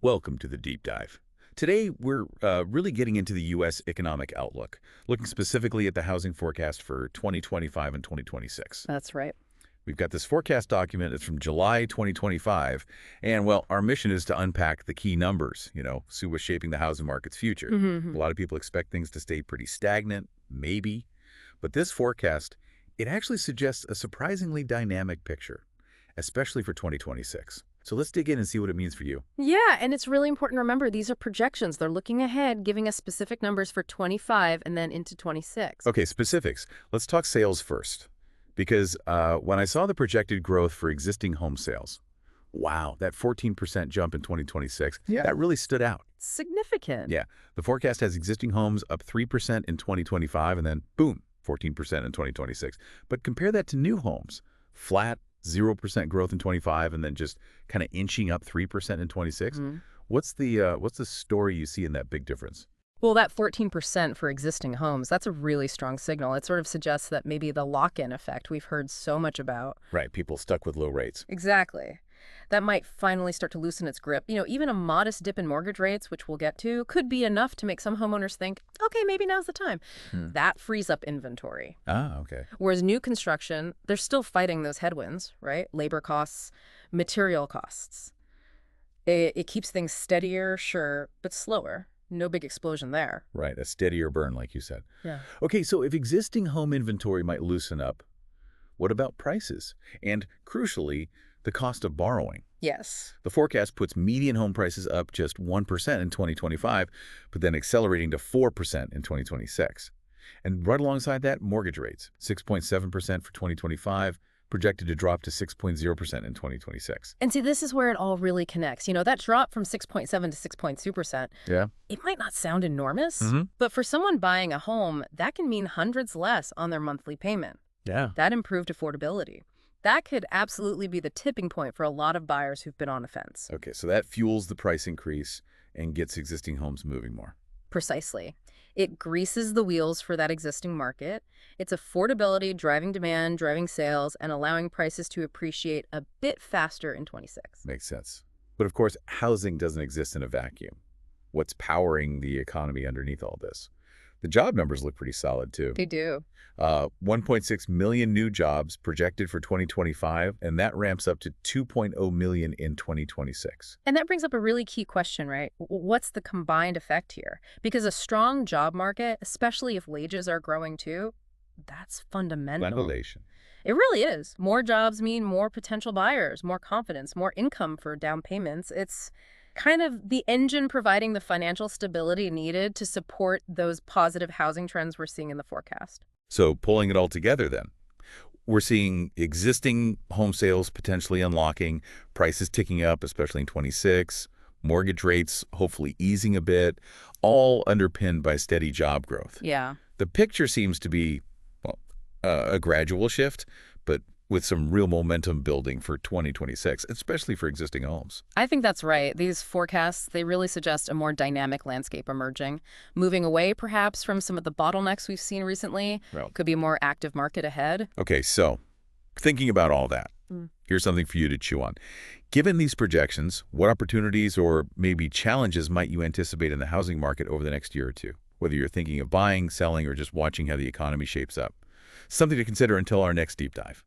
Welcome to the Deep Dive. Today, we're really getting into the U.S. economic outlook, looking specifically at the housing forecast for 2025 and 2026. That's right. We've got this forecast document. It's from July 2025, and, well, our mission is to unpack the key numbers, see what's shaping the housing market's future. hmm A lot of people expect things to stay pretty stagnant, maybe, but this forecast, it actually suggests a surprisingly dynamic picture, especially for 2026. So let's dig in and see what it means for you. Yeah, and it's really important to remember these are projections. They're looking ahead, giving us specific numbers for 25 and then into 26. Okay, specifics. Let's talk sales first. Because when I saw the projected growth for existing home sales, wow, that 14% jump in 2026, that really stood out. Significant. Yeah, the forecast has existing homes up 3% in 2025 and then, boom, 14% in 2026. But compare that to new homes, flat, 0% growth in 25 and then just kind of inching up 3% in 26. Mhm. What's the story you see in that big difference? Well, that 14% for existing homes, that's a really strong signal. It sort of suggests that maybe the lock-in effect we've heard so much about. Right, people stuck with low rates. Exactly. That might finally start to loosen its grip. Even a modest dip in mortgage rates, which we'll get to, could be enough to make some homeowners think, okay, maybe now's the time. Hmm. That frees up inventory. Ah, okay. Whereas new construction, they're still fighting those headwinds, right? Labor costs, material costs. It keeps things steadier, sure, but slower. No big explosion there. Right, a steadier burn, like you said. Yeah. Okay, so if existing home inventory might loosen up, what about prices? And crucially, the cost of borrowing. Yes. The forecast puts median home prices up just 1% in 2025, but then accelerating to 4% in 2026. And right alongside that, mortgage rates, 6.7% for 2025, projected to drop to 6.0% in 2026. And see, this is where it all really connects. That drop from 6.7 to 6.2%, Yeah? it might not sound enormous, Mm-hmm. but for someone buying a home, that can mean hundreds less on their monthly payment. Yeah. That improved affordability. That could absolutely be the tipping point for a lot of buyers who've been on the fence. Okay, so that fuels the price increase and gets existing homes moving more. Precisely. It greases the wheels for that existing market. It's affordability, driving demand, driving sales, and allowing prices to appreciate a bit faster in 26. Makes sense. But of course, housing doesn't exist in a vacuum. What's powering the economy underneath all this? The job numbers look pretty solid, too. They do. 1.6 million new jobs projected for 2025, and that ramps up to 2.0 million in 2026. And that brings up a really key question, right? What's the combined effect here? Because a strong job market, especially if wages are growing too, that's fundamental. Ventilation. It really is. More jobs mean more potential buyers, more confidence, more income for down payments. It's kind of the engine providing the financial stability needed to support those positive housing trends we're seeing in the forecast. So pulling it all together then, we're seeing existing home sales potentially unlocking, prices ticking up, especially in 26, mortgage rates hopefully easing a bit, all underpinned by steady job growth. Yeah. The picture seems to be, well, a gradual shift, but with some real momentum building for 2026, especially for existing homes. I think that's right. These forecasts, they really suggest a more dynamic landscape emerging, moving away perhaps from some of the bottlenecks we've seen recently. Well, Could be a more active market ahead. okay, so thinking about all that, Mm. here's something for you to chew on. Given these projections, what opportunities or maybe challenges might you anticipate in the housing market over the next year or two? Whether you're thinking of buying, selling, or just watching how the economy shapes up. Something to consider until our next deep dive.